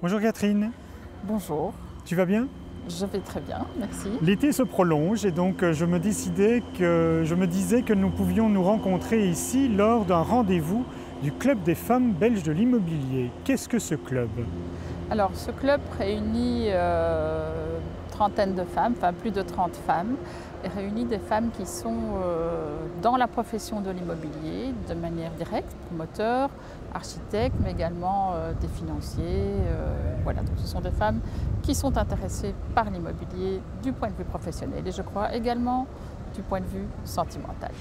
Bonjour Catherine. Bonjour. Tu vas bien? Je vais très bien, merci. L'été se prolonge et donc je me disais que nous pouvions nous rencontrer ici lors d'un rendez-vous du Club des femmes belges de l'immobilier. Qu'est-ce que ce club? Alors ce club réunit trentaine de femmes, enfin plus de 30 femmes, et réunit des femmes qui sont dans la profession de l'immobilier de manière directe, promoteurs, architectes, mais également des financiers. Voilà, donc ce sont des femmes qui sont intéressées par l'immobilier du point de vue professionnel et je crois également du point de vue sentimental.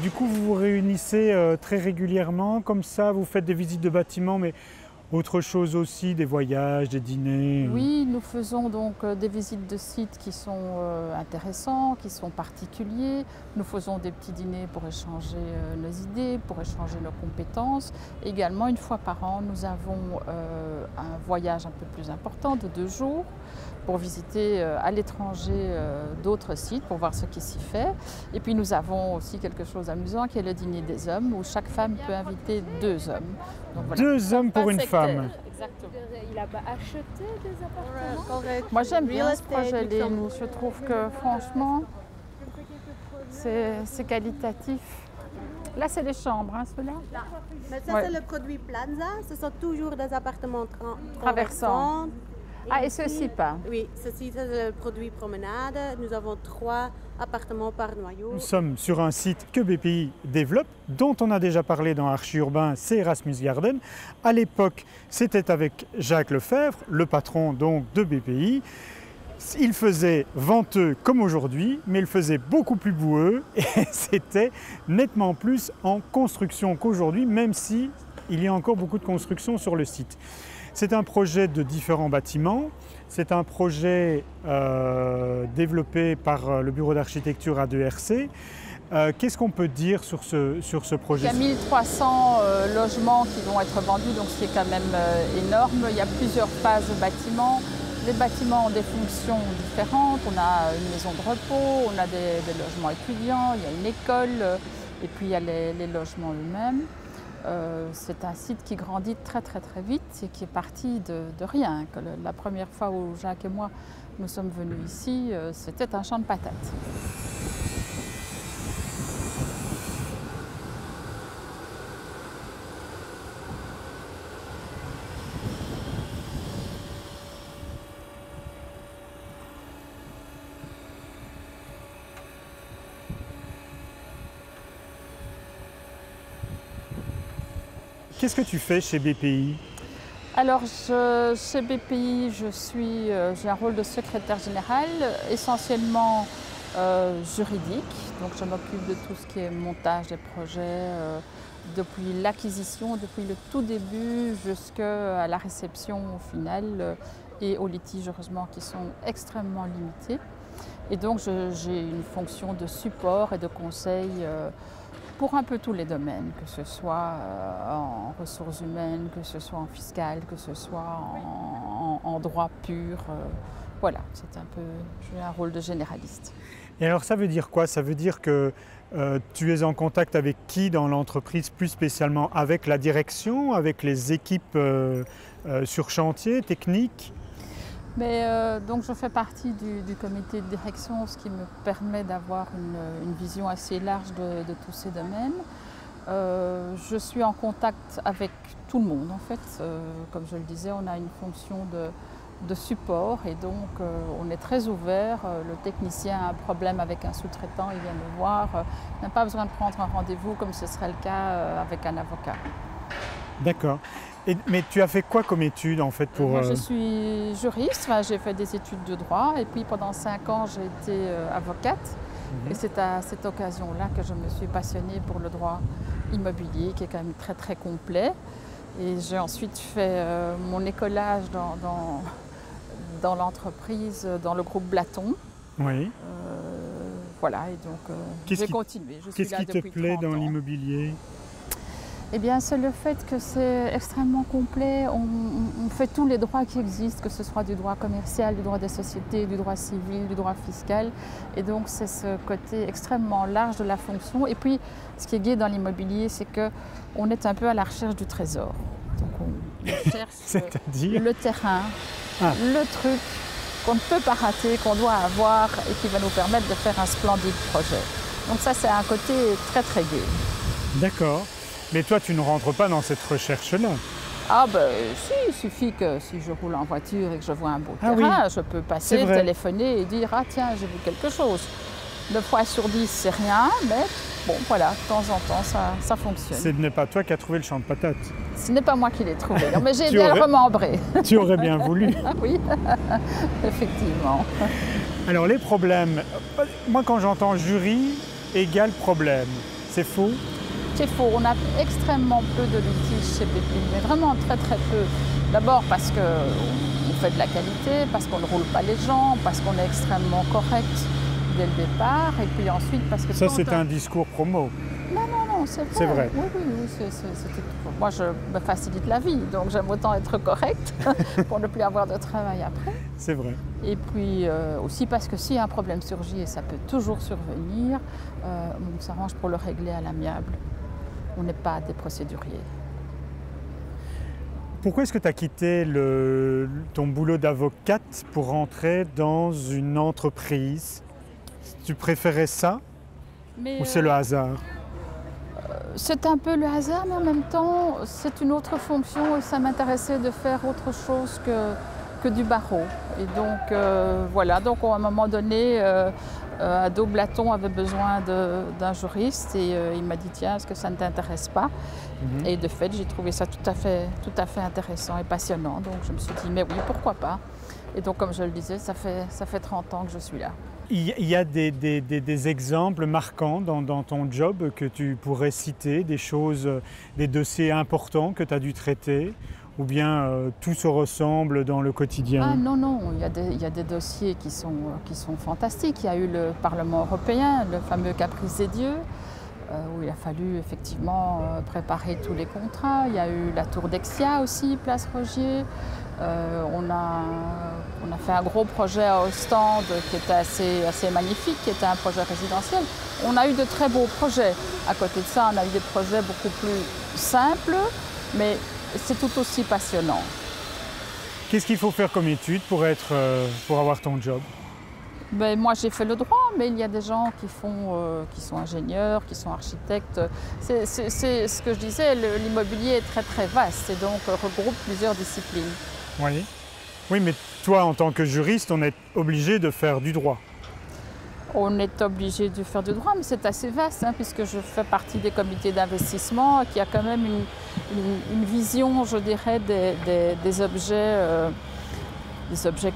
Du coup, vous vous réunissez très régulièrement, comme ça, vous faites des visites de bâtiments, mais autre chose aussi, des voyages, des dîners? Oui, nous faisons donc des visites de sites qui sont intéressants, qui sont particuliers. Nous faisons des petits dîners pour échanger nos idées, pour échanger nos compétences. Également, une fois par an, nous avons un voyage un peu plus important de 2 jours pour visiter à l'étranger d'autres sites, pour voir ce qui s'y fait. Et puis nous avons aussi quelque chose d'amusant qui est le dîner des hommes, où chaque femme peut inviter 2 hommes. Donc, voilà. 2 hommes pour une femme. Exactement. Il a pas acheté des appartements. Moi j'aime bien ce projet Lynn. Je trouve que franchement c'est qualitatif. Là c'est les chambres, hein, ceux-là. Mais ça c'est le produit Plaza, ce sont toujours des appartements Traversants. Ah, et ceci pas? Oui, ceci c'est le produit promenade. Nous avons 3 appartements par noyau. Nous sommes sur un site que BPI développe, dont on a déjà parlé dans Archi Urbain, c'est Erasmus Garden. À l'époque, c'était avec Jacques Lefebvre, le patron donc de BPI. Il faisait venteux comme aujourd'hui, mais il faisait beaucoup plus boueux et c'était nettement plus en construction qu'aujourd'hui, même si il y a encore beaucoup de construction sur le site. C'est un projet de différents bâtiments. C'est un projet développé par le bureau d'architecture A2RC. Qu'est-ce qu'on peut dire sur ce projet? Il y a 1300 logements qui vont être vendus, donc ce qui est quand même énorme. Il y a plusieurs phases de bâtiments. Les bâtiments ont des fonctions différentes. On a une maison de repos, on a des logements étudiants, il y a une école, et puis il y a les logements eux-mêmes. C'est un site qui grandit très vite et qui est parti de rien. La première fois où Jacques et moi nous sommes venus ici, c'était un champ de patates. Qu'est-ce que tu fais chez BPI? Alors, chez BPI, j'ai un rôle de secrétaire général, essentiellement juridique. Donc, je m'occupe de tout ce qui est montage des projets, depuis l'acquisition, depuis le tout début jusqu'à la réception finale et aux litiges, heureusement, qui sont extrêmement limités. Et donc, j'ai une fonction de support et de conseil pour un peu tous les domaines, que ce soit en ressources humaines, que ce soit en fiscal, que ce soit en droit pur. Voilà, j'ai un rôle de généraliste. Et alors ça veut dire quoi? Ça veut dire que tu es en contact avec qui dans l'entreprise, plus spécialement avec la direction, avec les équipes sur chantier, techniques? Mais, donc je fais partie du comité de direction, ce qui me permet d'avoir une vision assez large de tous ces domaines. Je suis en contact avec tout le monde en fait. Comme je le disais, on a une fonction de support et donc on est très ouvert. Le technicien a un problème avec un sous-traitant, il vient me voir. Il n'a pas besoin de prendre un rendez-vous comme ce serait le cas avec un avocat. D'accord. Mais tu as fait quoi comme études en fait pour... Moi, je suis juriste, j'ai fait des études de droit et puis pendant 5 ans j'ai été avocate. Et c'est à cette occasion-là que je me suis passionnée pour le droit immobilier qui est quand même très complet. Et j'ai ensuite fait mon écolage dans l'entreprise, dans le groupe Blaton. Oui. Voilà, et donc j'ai continué. Qu'est-ce qui te plaît dans l'immobilier? Eh bien, c'est le fait que c'est extrêmement complet. On fait tous les droits qui existent, que ce soit du droit commercial, du droit des sociétés, du droit civil, du droit fiscal. Et donc, c'est ce côté extrêmement large de la fonction. Et puis, ce qui est gai dans l'immobilier, c'est qu'on est un peu à la recherche du trésor. Donc, Je cherche C'est-à-dire le terrain, Ah. le truc qu'on ne peut pas rater, qu'on doit avoir et qui va nous permettre de faire un splendide projet. Donc ça, c'est un côté très très gai. D'accord. Mais toi, tu ne rentres pas dans cette recherche-là. Ah ben si, il suffit que si je roule en voiture et que je vois un beau Ah terrain, je peux passer, c'est vrai. téléphoner et dire « Ah tiens, j'ai vu quelque chose ». 9 fois sur 10, c'est rien, mais bon, voilà, de temps en temps, ça fonctionne. Ce n'est pas toi qui as trouvé le champ de patates. Ce n'est pas moi qui l'ai trouvé, non, mais j'ai Tu aidé à le aurais- remembrer. Tu aurais bien voulu. Ah oui, effectivement. Alors les problèmes, moi quand j'entends jury égale problème, c'est faux? C'est faux, on a extrêmement peu de litiges chez Pépine, mais vraiment très très peu. D'abord parce qu'on fait de la qualité, parce qu'on ne roule pas les gens, parce qu'on est extrêmement correct dès le départ, et puis ensuite parce que... Ça quand c'est on- un discours promo. Non, c'est vrai. C'est vrai. Oui, moi, je me facilite la vie, donc j'aime autant être correcte pour ne plus avoir de travail après. C'est vrai. Et puis aussi parce que si un problème surgit, et ça peut toujours survenir, on s'arrange pour le régler à l'amiable. On n'est pas des procéduriers. Pourquoi est-ce que tu as quitté ton boulot d'avocate pour rentrer dans une entreprise? Tu préférais ça Mais, ou c'est le hasard? c'est un peu le hasard, mais en même temps, c'est une autre fonction et ça m'intéressait de faire autre chose que du barreau. Et donc, voilà, donc à un moment donné, Ado Blaton avait besoin d'un juriste et il m'a dit, tiens, est-ce que ça ne t'intéresse pas? Et de fait, j'ai trouvé ça tout à fait intéressant et passionnant. Donc je me suis dit, mais oui, pourquoi pas? Et donc, comme je le disais, ça fait 30 ans que je suis là. Il y a des exemples marquants dans ton job que tu pourrais citer, des choses, des dossiers importants que tu as dû traiter, ou bien tout se ressemble dans le quotidien? Ah non, il y a des dossiers qui sont fantastiques. Il y a eu le Parlement européen, le fameux Caprice des dieux, où il a fallu effectivement préparer tous les contrats. Il y a eu la Tour d'Exia aussi, Place Rogier. On a fait un gros projet à Ostende qui était assez magnifique, qui était un projet résidentiel. On a eu de très beaux projets. À côté de ça, on a eu des projets beaucoup plus simples, mais c'est tout aussi passionnant. Qu'est-ce qu'il faut faire comme étude pour avoir ton job? Ben, moi, j'ai fait le droit, mais il y a des gens qui sont ingénieurs, qui sont architectes. C'est ce que je disais, l'immobilier est très très vaste et donc regroupe plusieurs disciplines. Oui. Oui, mais toi, en tant que juriste, on est obligé de faire du droit. On est obligé de faire du droit, mais c'est assez vaste, puisque je fais partie des comités d'investissement, qui a quand même une vision, je dirais, des objets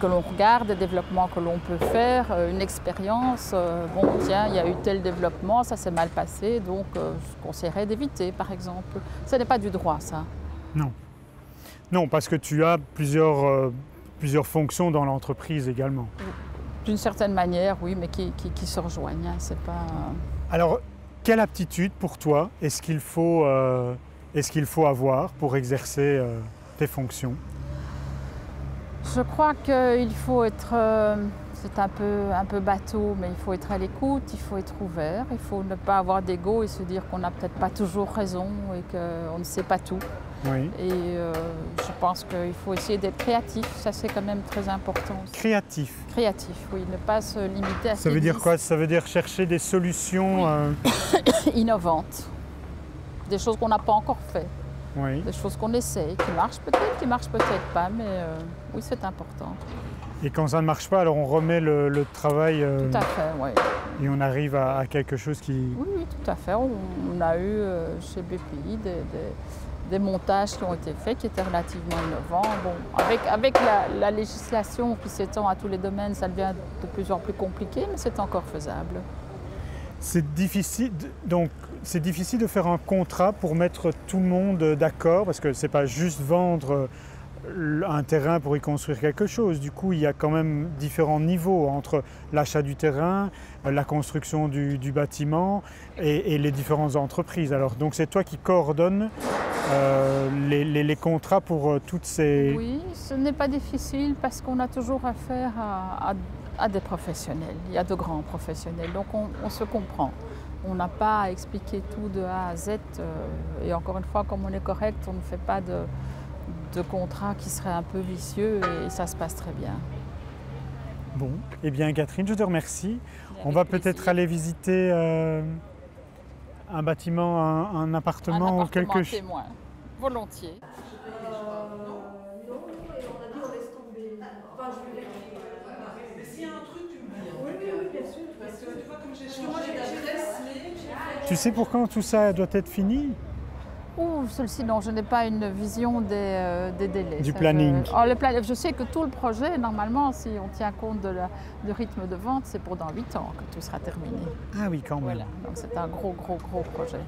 que l'on regarde, des développements que l'on peut faire, une expérience. Bon, tiens, il y a eu tel développement, ça s'est mal passé, donc je conseillerais d'éviter, par exemple. Ce n'est pas du droit, ça. Non. Non, parce que tu as plusieurs fonctions dans l'entreprise également. D'une certaine manière, oui, mais qui se rejoignent. C'est pas... Alors, quelle aptitude pour toi est-ce qu'il faut avoir pour exercer tes fonctions? Je crois qu'il faut être, c'est un peu bateau, mais il faut être à l'écoute, il faut être ouvert, il faut ne pas avoir d'ego et se dire qu'on n'a peut-être pas toujours raison et qu'on ne sait pas tout. Oui. Et je pense qu'il faut essayer d'être créatif, ça c'est quand même très important aussi. Créatif. Créatif, oui, ne pas se limiter à ce Ça qui veut dire existe. quoi? Ça veut dire chercher des solutions. Innovantes, des choses qu'on n'a pas encore fait. Oui. Des choses qu'on essaye, qui marchent peut-être pas, mais oui, c'est important. Et quand ça ne marche pas, alors on remet le travail Tout à fait, oui. et on arrive à quelque chose qui... Oui, tout à fait. On a eu chez BPI des montages qui ont été faits, qui étaient relativement innovants. Bon, avec la législation qui s'étend à tous les domaines, ça devient de plus en plus compliqué, mais c'est encore faisable. C'est difficile de faire un contrat pour mettre tout le monde d'accord, parce que c'est pas juste vendre un terrain pour y construire quelque chose. Du coup, il y a quand même différents niveaux entre l'achat du terrain, la construction du bâtiment et les différentes entreprises. Alors, donc c'est toi qui coordonnes les contrats pour toutes ces... Oui, ce n'est pas difficile parce qu'on a toujours affaire à des professionnels. Il y a de grands professionnels, donc on se comprend. On n'a pas à expliquer tout de A à Z. Et encore une fois, comme on est correct, on ne fait pas de contrat qui serait un peu vicieux et ça se passe très bien. Bon, eh bien Catherine, je te remercie. Avec On va plaisir. peut-être aller visiter un bâtiment, un appartement ou quelque chose. Témoin, volontiers. Tu sais pour quand tout ça doit être fini? Celle-ci, non, je n'ai pas une vision des délais. Du planning. Je sais que tout le projet, normalement, si on tient compte du rythme de vente, c'est pour dans 8 ans que tout sera terminé. Ah oui, quand même. Voilà, donc c'est un gros projet.